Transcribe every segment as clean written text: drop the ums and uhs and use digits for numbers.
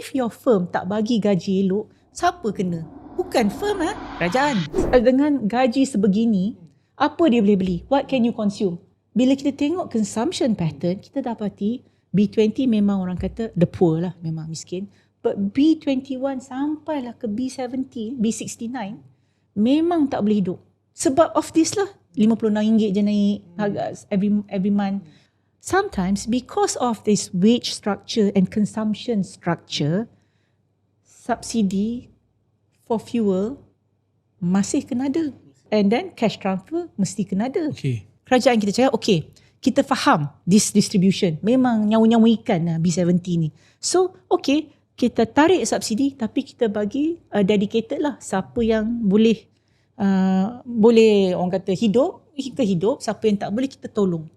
If your firm tak bagi gaji elok, siapa kena? Bukan firm, kerajaan. Dengan gaji sebegini, apa dia boleh beli? What can you consume? Bila kita tengok consumption pattern, kita dapati B20 memang orang kata the poor lah, memang miskin. But B21 sampailah ke B17, B69, memang tak boleh hidup. Sebab of this lah, RM56 je naik harga every month. Sometimes because of this wage structure and consumption structure, subsidi for fuel masih kena ada. And then cash transfer mesti kena ada. Okay. Kerajaan kita cakap, okay, kita faham this distribution. Memang nyawa-nyawa ikan lah B70 ni. So, okay, kita tarik subsidi tapi kita bagi dedicated lah. Siapa yang boleh orang kata hidup, kita hidup. Siapa yang tak boleh, kita tolong.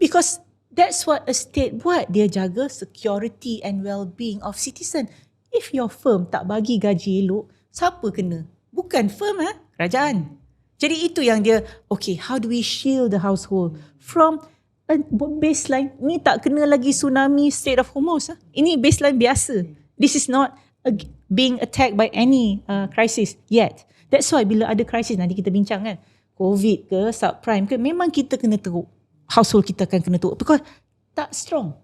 Because that's what a state buat. Dia jaga security and well-being of citizen. If your firm tak bagi gaji elok, siapa kena? Bukan firm, kerajaan. Jadi itu yang dia, okay, how do we shield the household from a baseline? Ni tak kena lagi tsunami Strait of Hormuz. Ini baseline biasa. This is not being attacked by any crisis yet. That's why bila ada crisis, nanti kita bincang kan, COVID ke, subprime ke, memang kita kena teruk. Household kita akan kena teruk because tak strong.